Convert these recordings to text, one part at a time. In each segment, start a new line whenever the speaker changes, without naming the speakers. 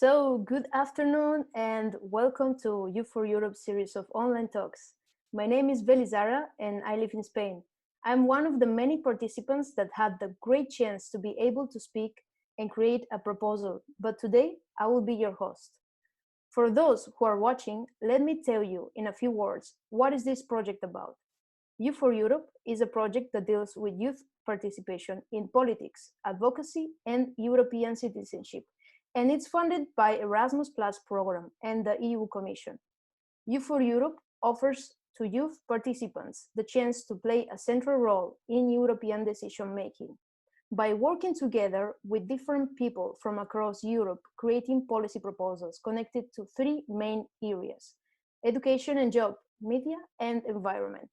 Good afternoon and welcome to Youth for Europe series of online talks. My name is Belizara and I live in Spain. I'm one of the many participants that had the great chance to be able to speak and create a proposal, but today I will be your host. For those who are watching, let me tell you in a few words what is this project about. Youth for Europe is a project that deals with youth participation in politics, advocacy, and European citizenship, and it's funded by Erasmus Plus program and the EU Commission. Youth for Europe offers to youth participants the chance to play a central role in European decision making by working together with different people from across Europe, creating policy proposals connected to three main areas: education and job, media, and environment.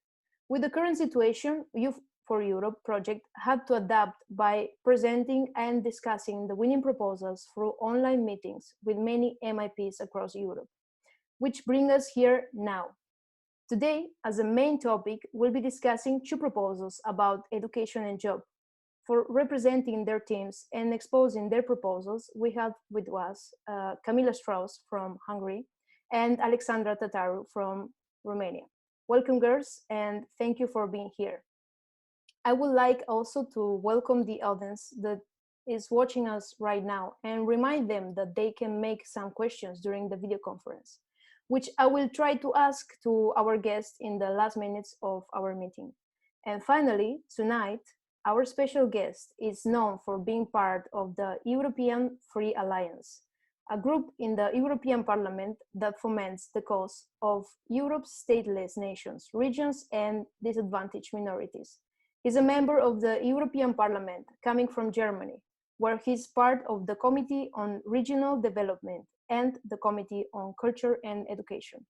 With the current situation, Youth for Europe project had to adapt by presenting and discussing the winning proposals through online meetings with many MIPs across Europe, which bring us here now. Today, as a main topic, we'll be discussing two proposals about education and job. For representing their teams and exposing their proposals, we have with us Camila Strauss from Hungary and Alexandra Tataru from Romania. Welcome, girls, and thank you for being here. I would like also to welcome the audience that is watching us right now and remind them that they can make some questions during the video conference, which I will try to ask to our guests in the last minutes of our meeting. And finally, tonight, our special guest is known for being part of the European Free Alliance, a group in the European Parliament that foments the cause of Europe's stateless nations, regions, and disadvantaged minorities. He's a member of the European Parliament, coming from Germany, where he's part of the Committee on Regional Development and the Committee on Culture and Education.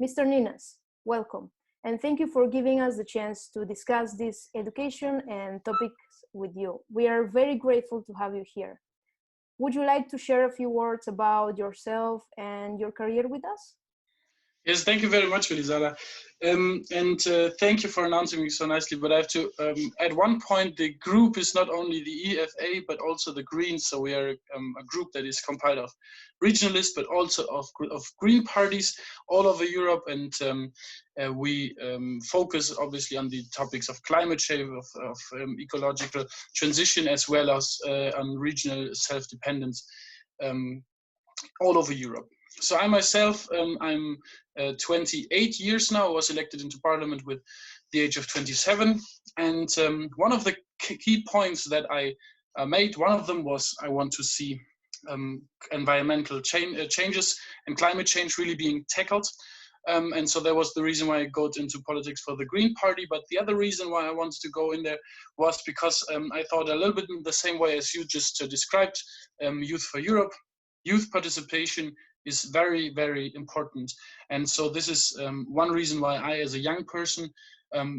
Mr. Nienass, welcome, and thank you for giving us the chance to discuss this education and topics with you. We are very grateful to have you here. Would you like to share a few words about yourself and your career with us?
Yes, thank you very much, Felizada. Thank you for announcing me so nicely. But I have to, at one point, the group is not only the EFA, but also the Greens. So we are a group that is compiled of regionalists, but also of Green parties all over Europe. And we focus, obviously, on the topics of climate change, of ecological transition, as well as on regional self-dependence all over Europe. So I myself, I'm 28 years now. I was elected into parliament with the age of 27. And one of the key points that I made, one of them was I want to see environmental changes and climate change really being tackled. And so that was the reason why I got into politics for the Green Party. But the other reason why I wanted to go in there was because I thought a little bit in the same way as you just described, Youth for Europe. Youth participation is very, very important. And so this is one reason why I, as a young person,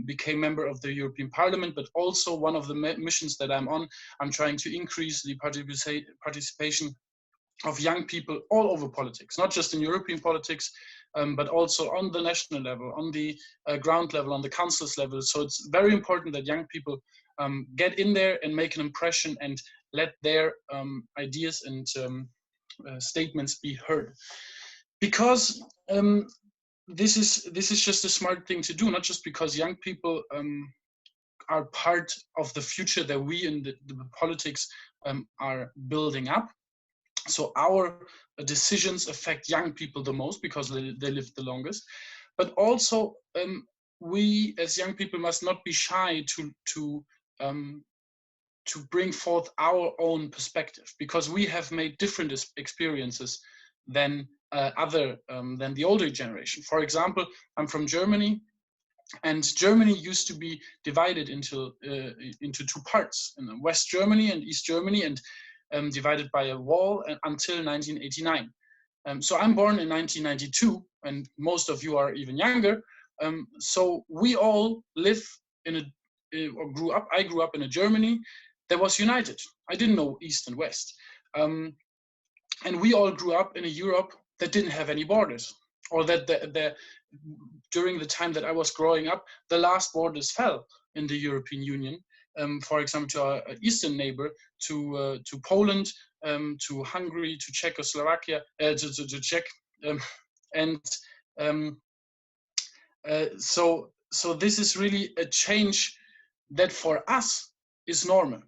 became member of the European Parliament, but also one of the missions that I'm on. I'm trying to increase the participation of young people all over politics, not just in European politics, but also on the national level, on the ground level, on the councils level. So it's very important that young people get in there and make an impression and let their ideas and statements be heard, because this is just a smart thing to do, not just because young people are part of the future that we in the politics are building up. So our decisions affect young people the most because they live the longest, but also we as young people must not be shy to bring forth our own perspective, because we have made different experiences than than the older generation. For example, I'm from Germany, and Germany used to be divided into two parts, in West Germany and East Germany, and divided by a wall until 1989. So I'm born in 1992, and most of you are even younger. So we all live I grew up in a Germany that was united. I didn't know East and West. And we all grew up in a Europe that didn't have any borders, or that during the time that I was growing up, the last borders fell in the European Union. For example, to our eastern neighbor, to Poland, to Hungary, to Czechoslovakia, to Czech, and so this is really a change that for us is normal.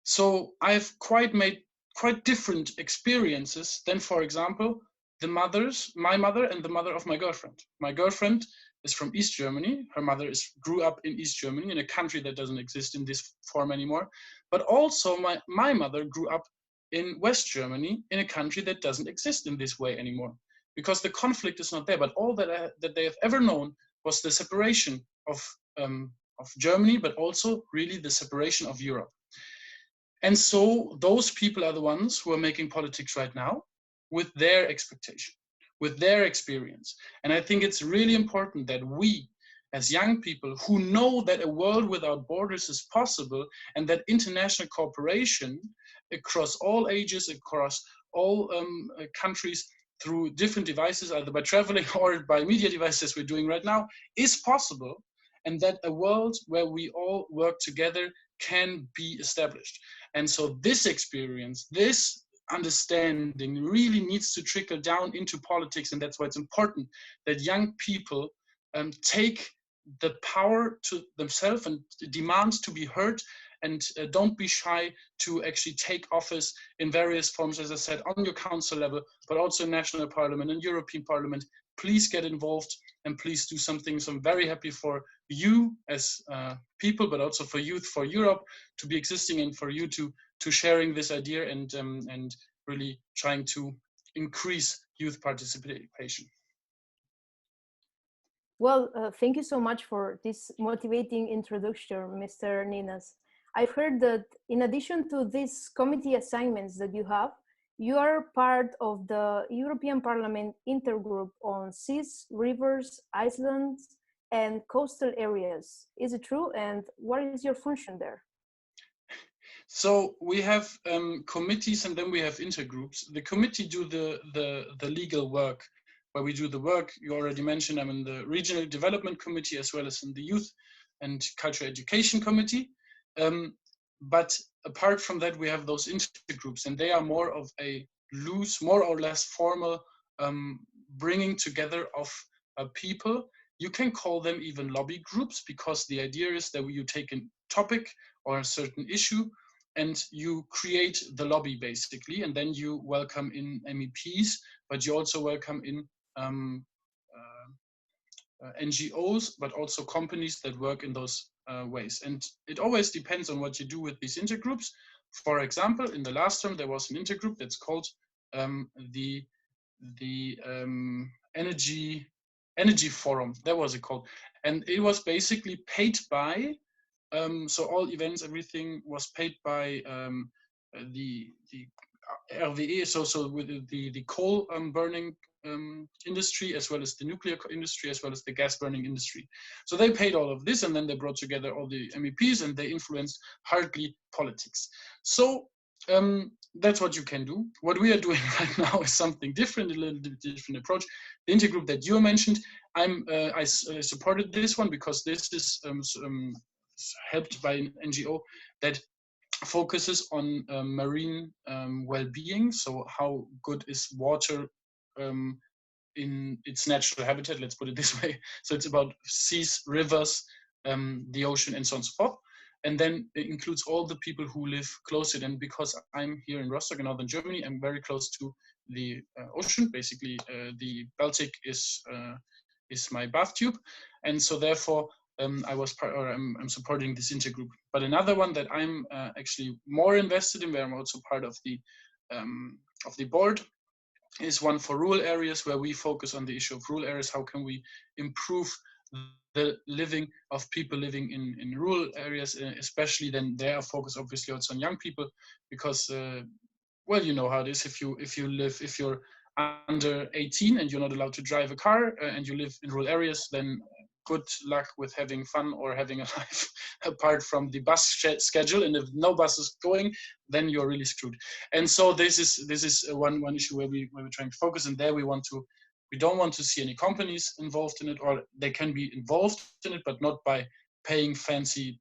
So I've made quite different experiences than, for example, my mother and the mother of my girlfriend. My girlfriend is from East Germany. Her mother grew up in East Germany, in a country that doesn't exist in this form anymore. But also my mother grew up in West Germany, in a country that doesn't exist in this way anymore, because the conflict is not there. But all that they have ever known was the separation of Germany, but also really the separation of Europe. And so those people are the ones who are making politics right now with their expectation, with their experience. And I think it's really important that we, as young people who know that a world without borders is possible, and that international cooperation across all ages, across all countries, through different devices, either by traveling or by media devices we're doing right now, is possible, and that a world where we all work together can be established. And so this experience, this understanding really needs to trickle down into politics, and that's why it's important that young people take the power to themselves and demand to be heard, and don't be shy to actually take office in various forms, as I said, on your council level, but also in national parliament and European Parliament. Please get involved and please do something. So I'm very happy for you as people, but also for Youth for Europe to be existing, and for you to sharing this idea and really trying to increase youth participation.
Well, thank you so much for this motivating introduction, Mr. Nienass. I've heard that in addition to these committee assignments that you have, you are part of the European Parliament Intergroup on seas, rivers, islands, and coastal areas. Is it true? And what is your function there?
So we have committees, and then we have intergroups. The committee do the legal work, where we do the work. You already mentioned I'm in the Regional Development Committee, as well as in the Youth and Cultural Education Committee. But apart from that, we have those intergroups, and they are more of a loose, more or less formal bringing together of people. You can call them even lobby groups, because the idea is that you take a topic or a certain issue and you create the lobby basically, and then you welcome in MEPs, but you also welcome in NGOs, but also companies that work in those ways. And it always depends on what you do with these intergroups. For example, in the last term, there was an intergroup that's called the Energy Forum. That was it called. And it was basically paid by, so all events, everything was paid by the RWE, so with the coal burning industry, as well as the nuclear industry, as well as the gas burning industry. So they paid all of this, and then they brought together all the MEPs, and they influenced hardly politics. So that's what you can do. What we are doing right now is something different, a little bit different approach. The intergroup that you mentioned, I supported this one because this is helped by an NGO that focuses on marine well-being. So how good is water in its natural habitat, let's put it this way. So it's about seas, rivers, the ocean, and so on and so forth. And then it includes all the people who live close to it. And because I'm here in Rostock in northern Germany, I'm very close to the ocean. Basically, the Baltic is my bath tube. And so therefore, I'm supporting this intergroup. But another one that I'm actually more invested in, where I'm also part of the board, is one for rural areas, where we focus on the issue of rural areas. How can we improve the living of people living in rural areas, especially then their focus obviously also on young people, because well, you know how it is. If you're under 18 and you're not allowed to drive a car and you live in rural areas, then good luck with having fun or having a life apart from the bus schedule. And if no bus is going, then you're really screwed. And so this is one issue where we're trying to focus, and there we don't want to see any companies involved in it, or they can be involved in it, but not by paying fancy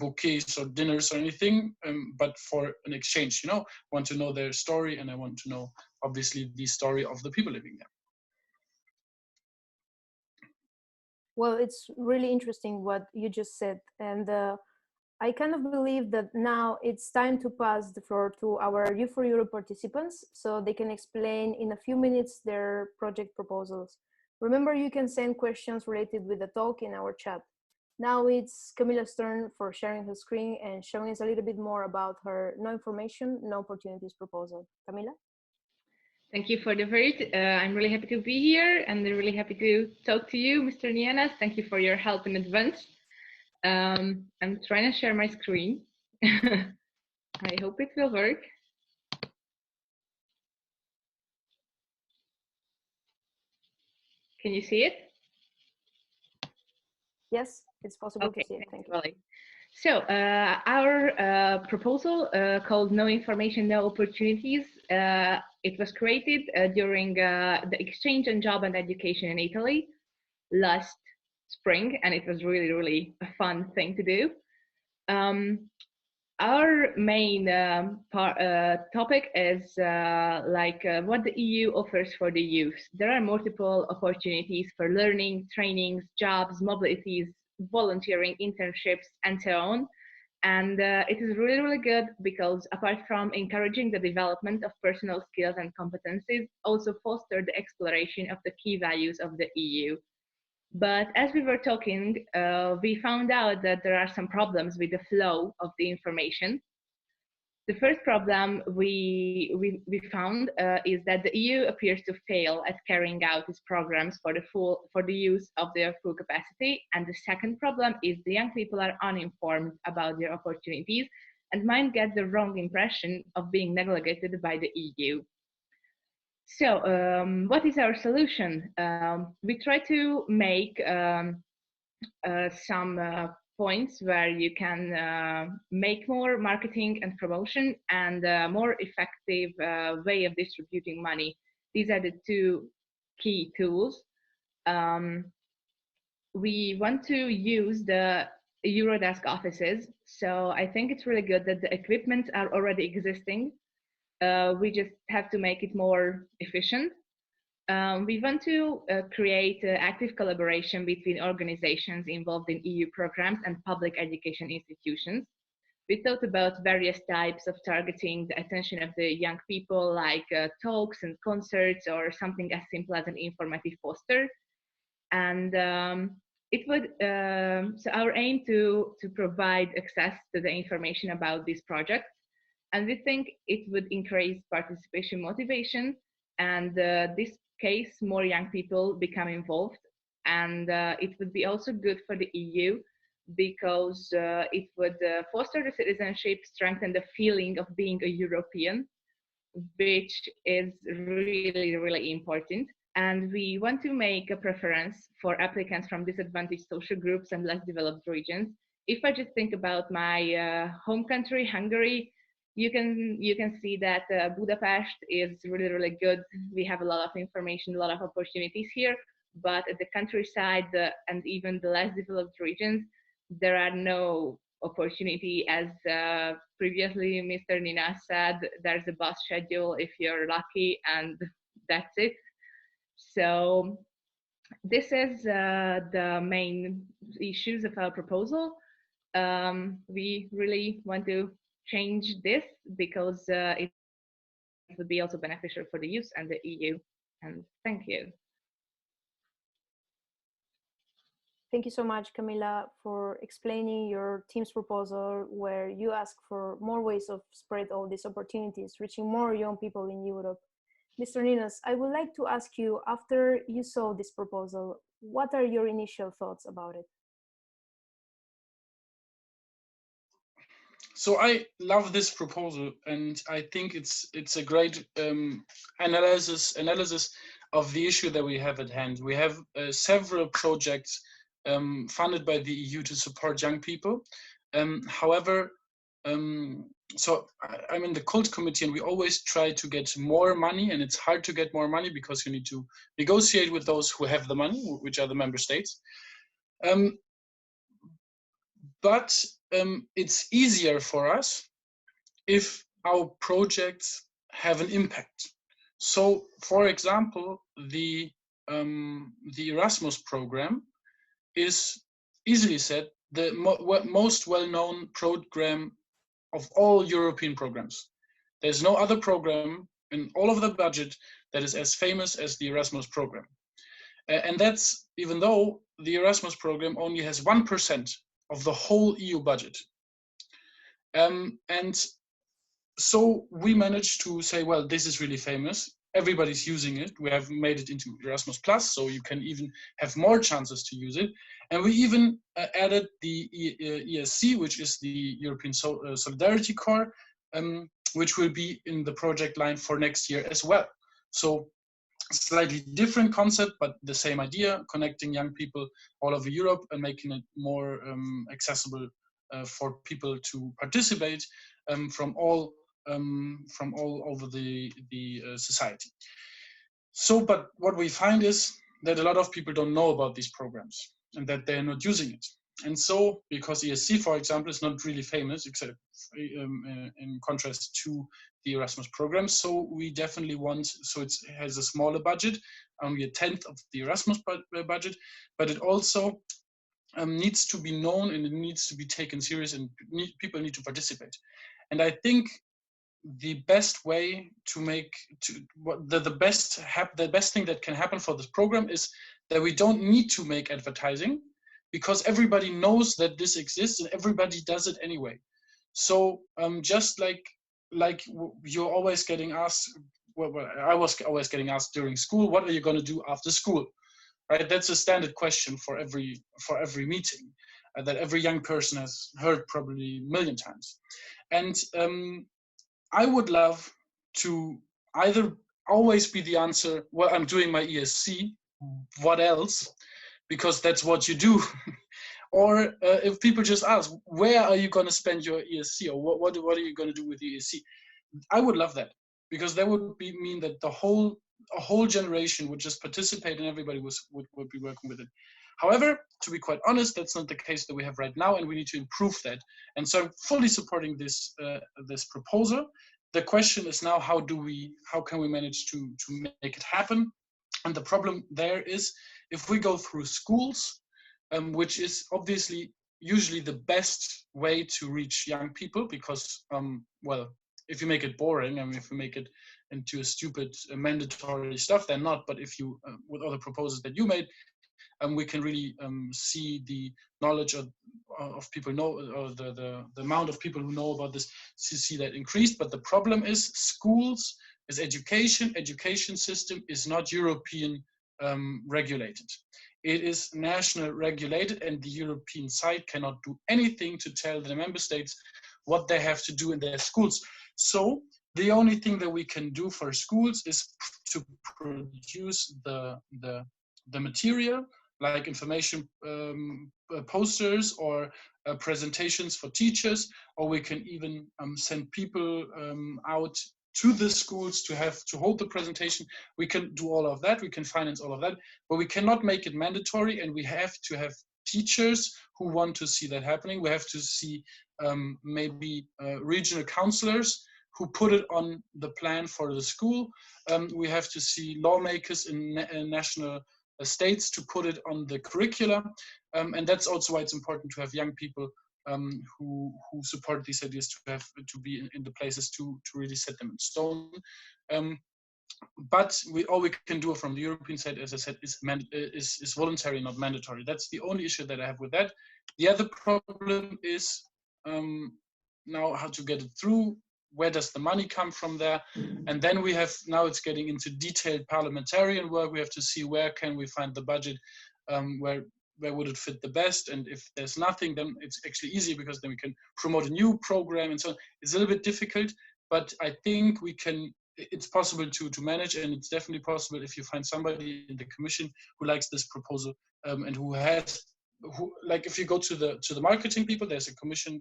bouquets or dinners or anything, but for an exchange. You know, I want to know their story, and I want to know, obviously, the story of the people living there.
Well, it's really interesting what you just said, and I kind of believe that now it's time to pass the floor to our U4Europe participants so they can explain in a few minutes their project proposals. Remember, you can send questions related with the talk in our chat. Now it's Camila's turn for sharing her screen and showing us a little bit more about her No Information, No Opportunities proposal. Camila?
Thank you for the very, I'm really happy to be here and really happy to talk to you, Mr. Nienass. Thank you for your help in advance. I'm trying to share my screen. I hope it will work. Can you see it?
Yes, it's possible
Okay,
to see it. Thank you.
Well, so our proposal called No Information, No Opportunities, it was created during the exchange on job and education in Italy last spring, and it was really, really a fun thing to do. Our main topic is what the EU offers for the youth. There are multiple opportunities for learning, trainings, jobs, mobilities, volunteering, internships, and so on. And it is really, really good because apart from encouraging the development of personal skills and competencies, also foster the exploration of the key values of the EU. But as we were talking, we found out that there are some problems with the flow of the information. The first problem we found is that the EU appears to fail at carrying out its programs for the use of their full capacity. And the second problem is the young people are uninformed about their opportunities and might get the wrong impression of being neglected by the EU. So what is our solution? We try to make some points where you can make more marketing and promotion and a more effective way of distributing money. These are the two key tools. We want to use the Eurodesk offices. So I think it's really good that the equipment are already existing. We just have to make it more efficient. We want to create active collaboration between organizations involved in EU programs and public education institutions. We thought about various types of targeting the attention of the young people, like talks and concerts, or something as simple as an informative poster. And it would, so our aim to provide access to the information about this project. And we think it would increase participation motivation, and this case, more young people become involved. And it would be also good for the EU because it would foster the citizenship, strengthen the feeling of being a European, which is really, really important. And we want to make a preference for applicants from disadvantaged social groups and less developed regions. If I just think about my home country, Hungary, you can see that Budapest is really, really good. We have a lot of information, a lot of opportunities here, but at the countryside and even the less developed regions, there are no opportunity. As previously Mr. Nienass said, there's a bus schedule if you're lucky, and that's it. So this is the main issues of our proposal. We really want to change this because it would be also beneficial for the youth and the EU. And thank you.
Thank you so much, Camila, for explaining your team's proposal where you ask for more ways of spread all these opportunities, reaching more young people in Europe. Mr. Nienass, I would like to ask you, after you saw this proposal, what are your initial thoughts about it?
So I love this proposal, and I think it's a great analysis of the issue that we have at hand. We have several projects funded by the EU to support young people. However, so I'm in the cult committee, and we always try to get more money, and it's hard to get more money because you need to negotiate with those who have the money, which are the member states. but it's easier for us if our projects have an impact. So, for example, the Erasmus program is easily said the most well-known program of all European programs. There's no other program in all of the budget that is as famous as the Erasmus program. And that's even though the Erasmus program only has 1% of the whole EU budget. And so we managed to say, well, this is really famous. Everybody's using it. We have made it into Erasmus Plus, so you can even have more chances to use it. And we even added the ESC, which is the European Solidarity Corps, which will be in the project line for next year as well. So slightly different concept, but the same idea, connecting young people all over Europe and making it more accessible for people to participate from all over the society. So, but what we find is that a lot of people don't know about these programs and that they're not using it. And so, because ESC, for example, is not really famous, except in contrast to the Erasmus program, so we definitely want, so it has a smaller budget, only 1/10 of the Erasmus budget, but it also needs to be known and it needs to be taken serious, and people need to participate. And I think the best way to make the best thing that can happen for this program is that we don't need to make advertising, because everybody knows that this exists and everybody does it anyway. So just like you're always getting asked, well, I was always getting asked during school, what are you going to do after school, right? That's a standard question for every meeting that every young person has heard probably a million times. And I would love to either always be the answer, well, I'm doing my ESC, what else? Because that's what you do. Or if people just ask, where are you going to spend your ESC, or what are you going to do with the ESC? I would love that, because that would mean that a whole generation would just participate and everybody would be working with it. However, to be quite honest, that's not the case that we have right now, and we need to improve that. And so I'm fully supporting this proposal. The question is now, how can we manage to make it happen? And the problem there is, if we go through schools, which is obviously usually the best way to reach young people, because well, if you make it boring, I mean, if you make it into a stupid mandatory stuff, then not. But if you, with other proposals that you made, we can really see the knowledge of people know, or the amount of people who know about this, to see that increased. But the problem is, schools is education system is not European regulated. It is national regulated, and the European side cannot do anything to tell the member states what they have to do in their schools. So the only thing that we can do for schools is to produce the material, like information posters or presentations for teachers, or we can even send people out to the schools to hold the presentation. We can do all of that, we can finance all of that, but we cannot make it mandatory, and we have to have teachers who want to see that happening. We have to see maybe regional councillors who put it on the plan for the school. We have to see lawmakers in national states to put it on the curricula. And that's also why it's important to have young people who support these ideas to be in the places to really set them in stone. But all we can do from the European side, as I said, is voluntary, not mandatory. That's the only issue that I have with that. The other problem is now how to get it through. Where does the money come from there? And then we have, now it's getting into detailed parliamentarian work. We have to see where can we find the budget, where would it fit the best? And if there's nothing, then it's actually easy, because then we can promote a new program and so on. It's a little bit difficult, but I think it's possible to manage, and it's definitely possible if you find somebody in the Commission who likes this proposal and who like, if you go to the marketing people, there's a Commission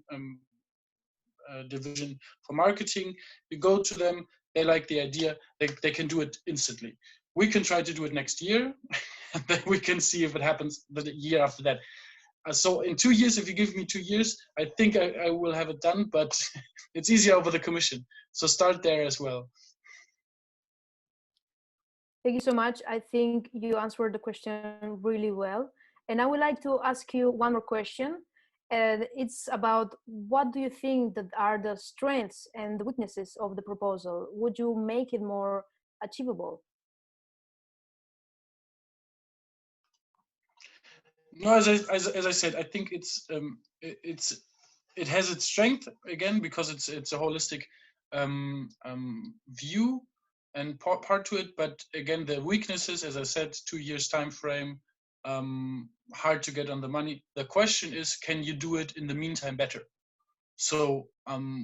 division for marketing. You go to them, they like the idea, they can do it instantly. We can try to do it next year, and then we can see if it happens the year after that. So in 2 years, if you give me 2 years, I think I will have it done, but it's easier over the Commission. So start there as well.
Thank you so much. I think you answered the question really well. And I would like to ask you one more question. And it's about, what do you think that are the strengths and the weaknesses of the proposal? Would you make it more achievable?
No, as I said, I think it has its strength again because it's a holistic view and part to it. But again, the weaknesses, as I said, 2 years time frame, hard to get on the money. The question is, can you do it in the meantime better? So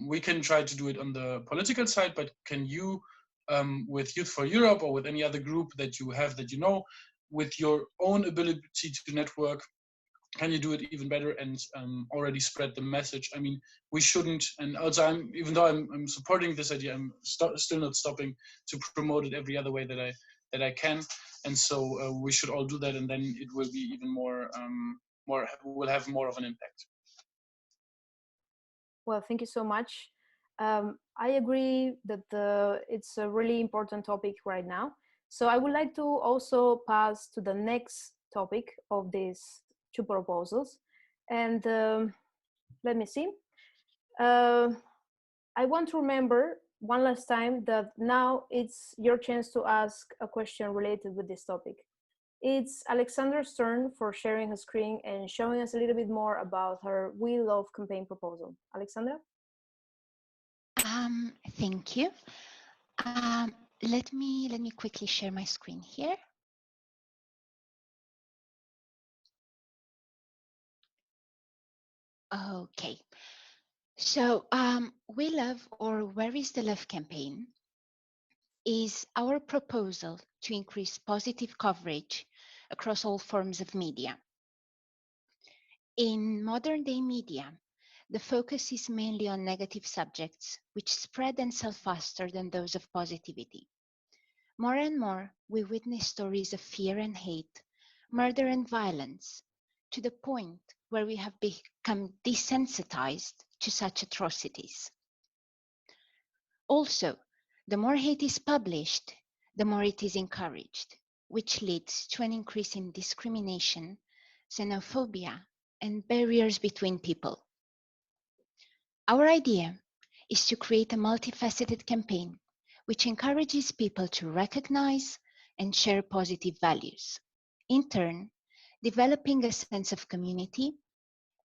we can try to do it on the political side, but can you, with Youth for Europe or with any other group that you have that you know, with your own ability to network, can you do it even better and already spread the message? I mean, we shouldn't, and also even though I'm supporting this idea, I'm still not stopping to promote it every other way that I can, and so we should all do that, and then it will be even more will have more of an impact.
Well, thank you so much. I agree that it's a really important topic right now. So I would like to also pass to the next topic of these two proposals. And let me see. I want to remember one last time that now it's your chance to ask a question related with this topic. It's Alexandra's turn for sharing her screen and showing us a little bit more about her We Love campaign proposal. Alexandra?
Thank you. Let me quickly share my screen here. Okay. So We Love, or Where is the Love campaign, is our proposal to increase positive coverage across all forms of media. In modern day media, the focus is mainly on negative subjects, which spread and sell faster than those of positivity. More and more, we witness stories of fear and hate, murder and violence, to the point where we have become desensitized to such atrocities. Also, the more hate is published, the more it is encouraged, which leads to an increase in discrimination, xenophobia, and barriers between people. Our idea is to create a multifaceted campaign which encourages people to recognize and share positive values, in turn, developing a sense of community,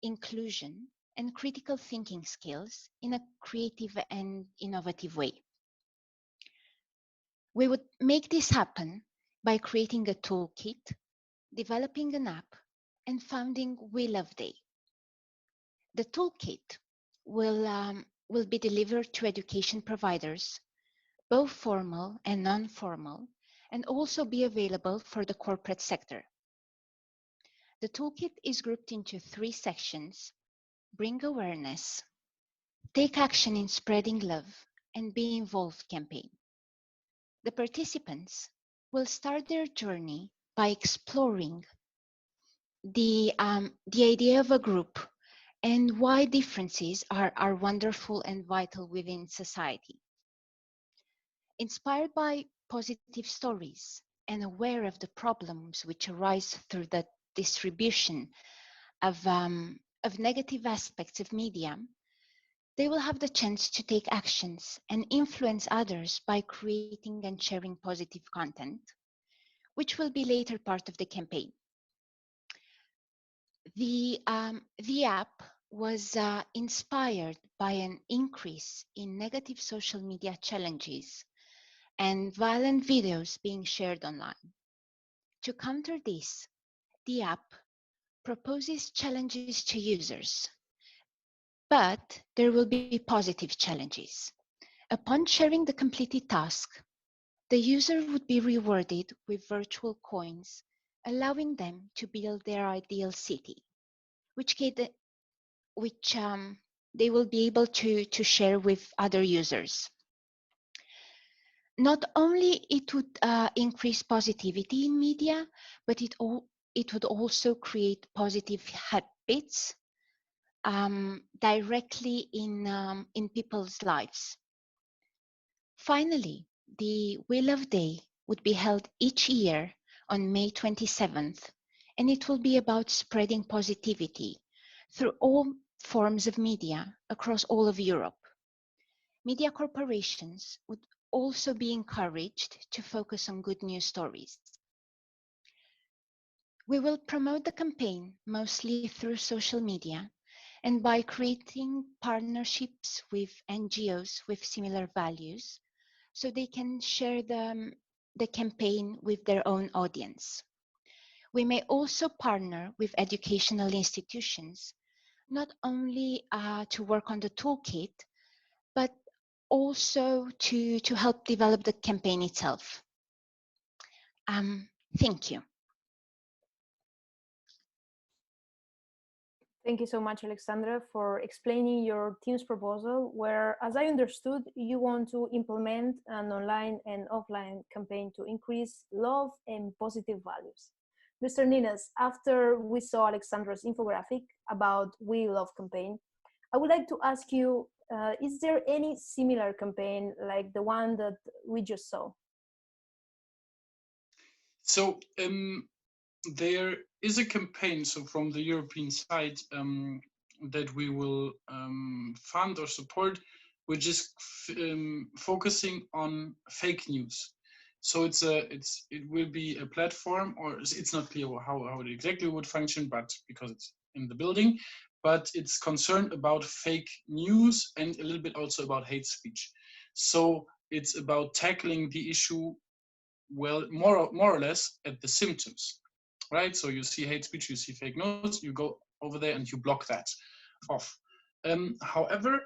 inclusion, and critical thinking skills in a creative and innovative way. We would make this happen by creating a toolkit, developing an app, and founding We Love Day. The toolkit will be delivered to education providers, both formal and non-formal, and also be available for the corporate sector. The toolkit is grouped into 3 sections: Bring Awareness, Take Action in Spreading Love, and Be Involved campaign. The participants will start their journey by exploring the idea of a group and why differences are wonderful and vital within society. Inspired by positive stories and aware of the problems which arise through the distribution of negative aspects of media, they will have the chance to take actions and influence others by creating and sharing positive content, which will be later part of the campaign. The app was inspired by an increase in negative social media challenges and violent videos being shared online. To counter this, the app proposes challenges to users, but there will be positive challenges. Upon sharing the completed task, the user would be rewarded with virtual coins, allowing them to build their ideal city, which they will be able to share with other users. Not only it would increase positivity in media, but it would also create positive bits directly in people's lives. Finally, the We Love Day would be held each year on May 27th, and it will be about spreading positivity through all forms of media across all of Europe. Media corporations would also be encouraged to focus on good news stories. We will promote the campaign mostly through social media and by creating partnerships with NGOs with similar values so they can share the campaign with their own audience. We may also partner with educational institutions, not only to work on the toolkit, but also to help develop the campaign itself. Thank you.
Thank you so much, Alexandra, for explaining your team's proposal, where, as I understood, you want to implement an online and offline campaign to increase love and positive values. Mr. Nienass, after we saw Alexandra's infographic about We Love campaign, I would like to ask you, is there any similar campaign like the one that we just saw?
So there is a campaign, so from the European side, that we will fund or support, which is focusing on fake news. So it will be a platform, or it's not clear how it exactly would function, but because it's in the building, but it's concerned about fake news and a little bit also about hate speech. So it's about tackling the issue, well, more or less at the symptoms, right? So you see hate speech, you see fake news, you go over there and you block that off. However,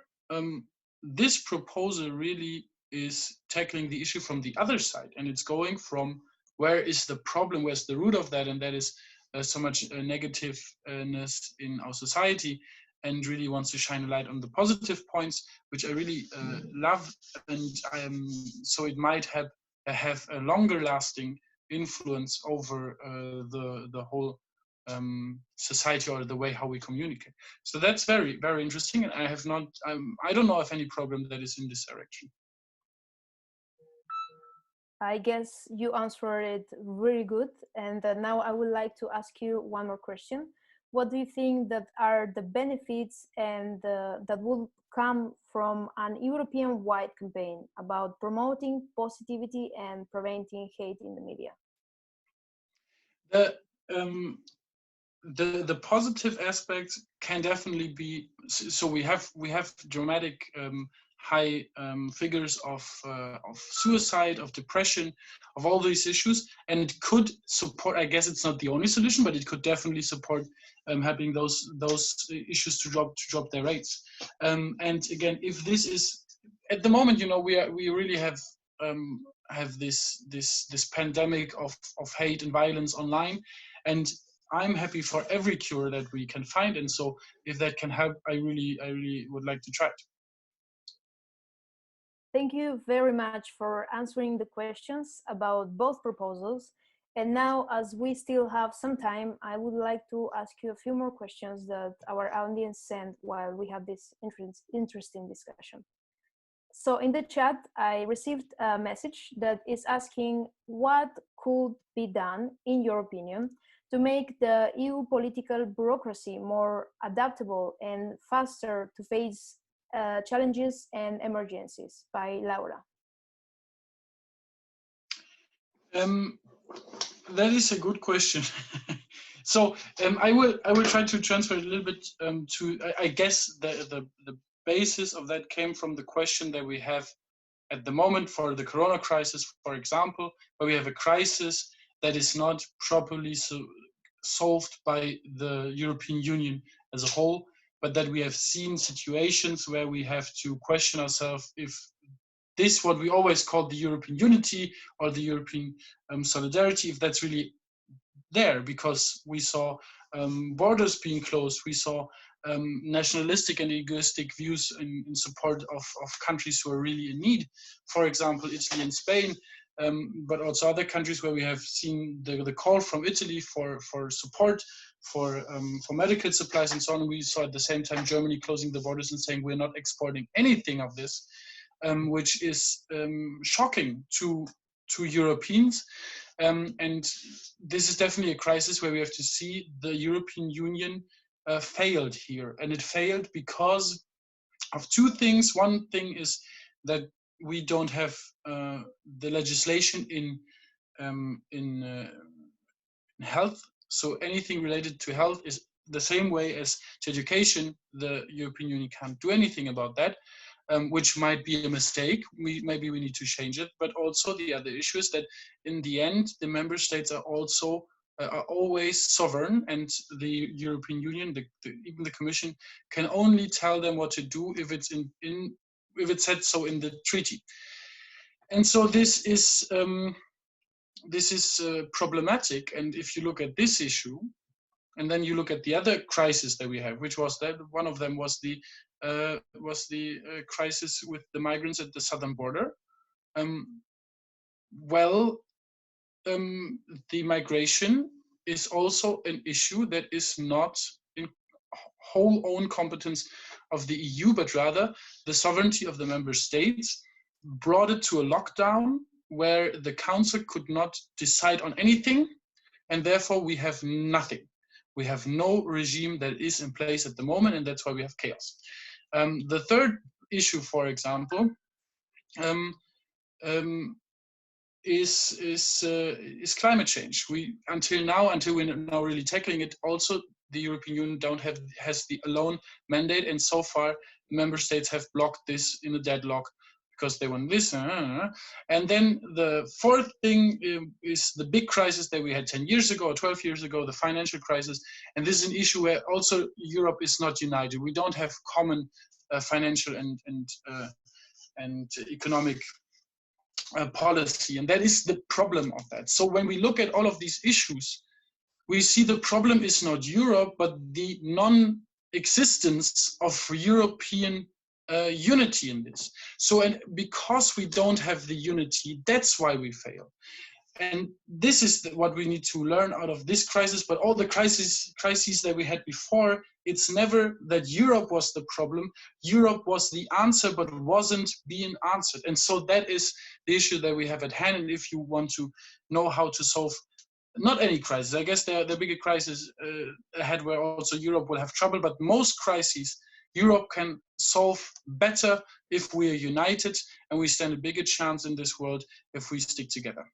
this proposal really is tackling the issue from the other side, and it's going from where is the problem, where's the root of that, and that is so much negativeness in our society, and really wants to shine a light on the positive points, which I really love, and so it might have a longer lasting influence over the whole society, or the way how we communicate. So that's very, very interesting, and I don't know of any problem that is in this direction.
I guess you answered it really good, and now I would like to ask you one more question. What do you think that are the benefits and that will come from an European-wide campaign about promoting positivity and preventing hate in the media?
The positive aspects can definitely be, so we have dramatic high figures of suicide, of depression, of all these issues, and it could support, I guess it's not the only solution, but it could definitely support helping those issues to drop their rates. And again, if this is at the moment, we really have this pandemic of hate and violence online, and I'm happy for every cure that we can find, and so if that can help, I really would like to try it.
Thank you very much for answering the questions about both proposals. And now, as we still have some time, I would like to ask you a few more questions that our audience sent while we have this interesting discussion. So in the chat, I received a message that is asking what could be done, in your opinion, to make the EU political bureaucracy more adaptable and faster to face challenges and emergencies, by Laura.
That is a good question. So I will try to transfer it a little bit to, I guess the basis of that came from the question that we have at the moment for the corona crisis, for example, where we have a crisis that is not properly solved by the European Union as a whole, but that we have seen situations where we have to question ourselves if this, what we always call the European unity or the European solidarity, if that's really there, because we saw borders being closed, we saw nationalistic and egoistic views in support of countries who are really in need, for example, Italy and Spain. but also other countries where we have seen the call from Italy for support, for medical supplies and so on. We saw at the same time Germany closing the borders and saying we're not exporting anything of this, which is shocking to Europeans. And this is definitely a crisis where we have to see the European Union failed here. And it failed because of two things. One thing is that we don't have the legislation in health. So anything related to health is the same way as to education. The European Union can't do anything about that, which might be a mistake. Maybe we need to change it. But also the other issue is that in the end, the member states are also are always sovereign, and the European Union, even the Commission, can only tell them what to do if it's if it said so in the treaty. And so this is problematic. And if you look at this issue, and then you look at the other crisis that we have, which was that one of them was the crisis with the migrants at the southern border. The migration is also an issue that is not in whole own competence of the EU, but rather the sovereignty of the member states brought it to a lockdown where the council could not decide on anything, and therefore we have nothing. We have no regime that is in place at the moment, and that's why we have chaos. The third issue, for example, is climate change. Until we're now really tackling it, also the European Union has the alone mandate, and so far member states have blocked this in a deadlock because they won't listen. And then the fourth thing is the big crisis that we had 10 years ago or 12 years ago, the financial crisis. And this is an issue where also Europe is not united. We don't have common financial and economic policy, and that is the problem of that. So when we look at all of these issues, we see the problem is not Europe, but the non-existence of European unity in this. So, and because we don't have the unity, that's why we fail. And this is what we need to learn out of this crisis, but all the crises that we had before, it's never that Europe was the problem. Europe was the answer, but wasn't being answered. And so that is the issue that we have at hand. And if you want to know how to solve not any crisis, I guess there are bigger crises ahead where also Europe will have trouble, but most crises Europe can solve better if we are united, and we stand a bigger chance in this world if we stick together.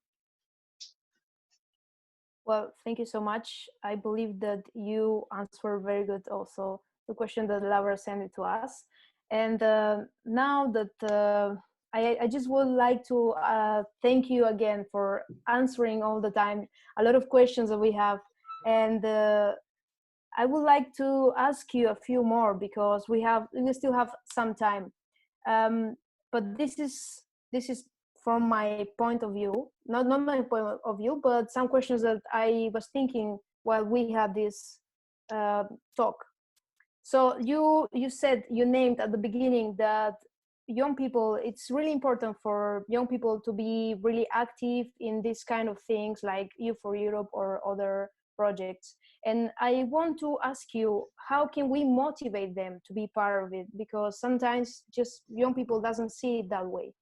Well, thank you so much. I believe that you answered very good also the question that Laura sent it to us. And now that I just would like to thank you again for answering all the time a lot of questions that we have. And I would like to ask you a few more because we still have some time. But this is from my point of view, not my point of view, but some questions that I was thinking while we had this talk. So you named at the beginning that young people, it's really important for young people to be really active in this kind of things like Youth for Europe or other projects. And I want to ask you, how can we motivate them to be part of it? Because sometimes just young people doesn't see it that way.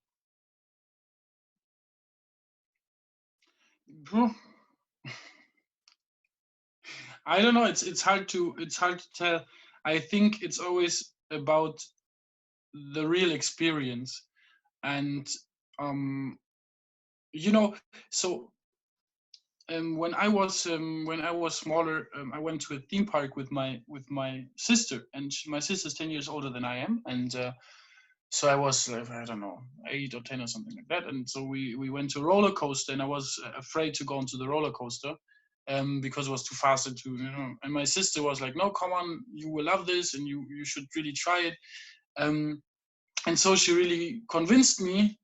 I don't know. It's hard to tell. I think it's always about the real experience, and so when I was smaller, I went to a theme park with my sister, and my sister's 10 years older than I am, and so I was, I don't know, 8 or 10 or something like that. And so we went to a roller coaster, and I was afraid to go onto the roller coaster because it was too fast and my sister was like, no, come on, you will love this and you should really try it. And so she really convinced me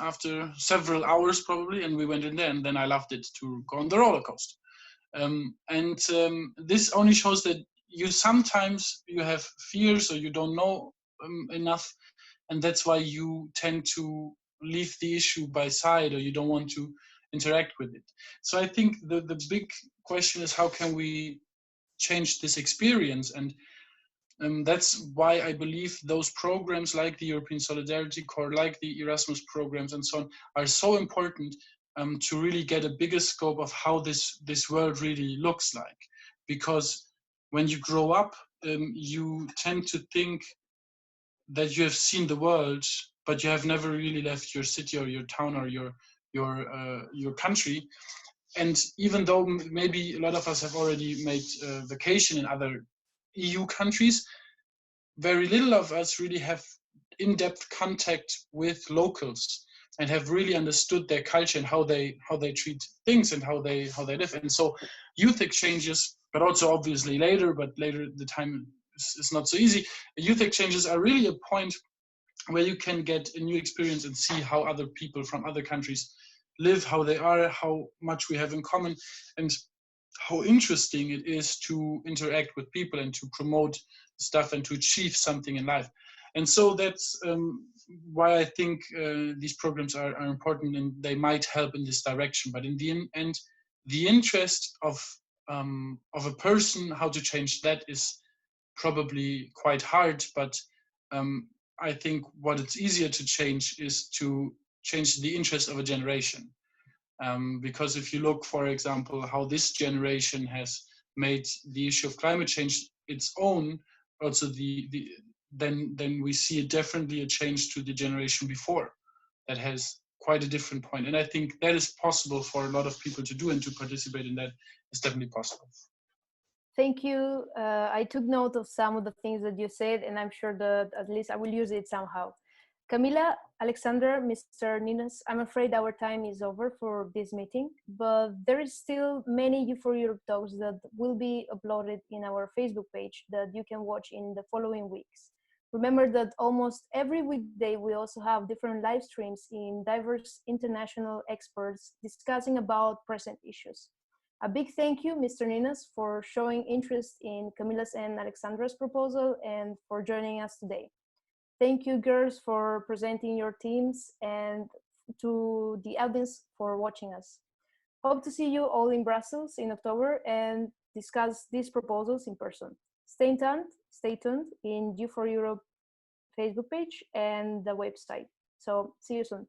after several hours probably, and we went in there, and then I loved it to go on the roller coaster. This only shows that sometimes you have fears or you don't know enough, and that's why you tend to leave the issue by side, or you don't want to interact with it. So I think the big question is, how can we change this experience? And that's why I believe those programs like the European Solidarity Corps, like the Erasmus programs and so on, are so important to really get a bigger scope of how this world really looks like. Because when you grow up, you tend to think that you have seen the world, but you have never really left your city or your town or your country. And even though maybe a lot of us have already made vacation in other EU countries, very little of us really have in-depth contact with locals and have really understood their culture and how they treat things and how they live. And so youth exchanges, but also obviously later the time is not so easy. Youth exchanges are really a point where you can get a new experience and see how other people from other countries live, how they are, how much we have in common, and how interesting it is to interact with people and to promote stuff and to achieve something in life. And so that's why I think these programs are important, and they might help in this direction. But in the end, the interest of a person, how to change that is probably quite hard. But I think what it's easier to change is to change the interest of a generation. Because if you look, for example, how this generation has made the issue of climate change its own, also then we see definitely a change to the generation before that has quite a different point. And I think that is possible for a lot of people to do, and to participate in that is definitely possible.
Thank you. I took note of some of the things that you said, and I'm sure that at least I will use it somehow. Camila, Alexandra, Mr. Nienass, I'm afraid our time is over for this meeting, but there is still many U4Europe talks that will be uploaded in our Facebook page that you can watch in the following weeks. Remember that almost every weekday we also have different live streams in diverse international experts discussing about present issues. A big thank you, Mr. Nienass, for showing interest in Camila's and Alexandra's proposal and for joining us today. Thank you, girls, for presenting your teams, and to the audience for watching us. Hope to see you all in Brussels in October and discuss these proposals in person. Stay tuned in U4Europe Facebook page and the website. So see you soon.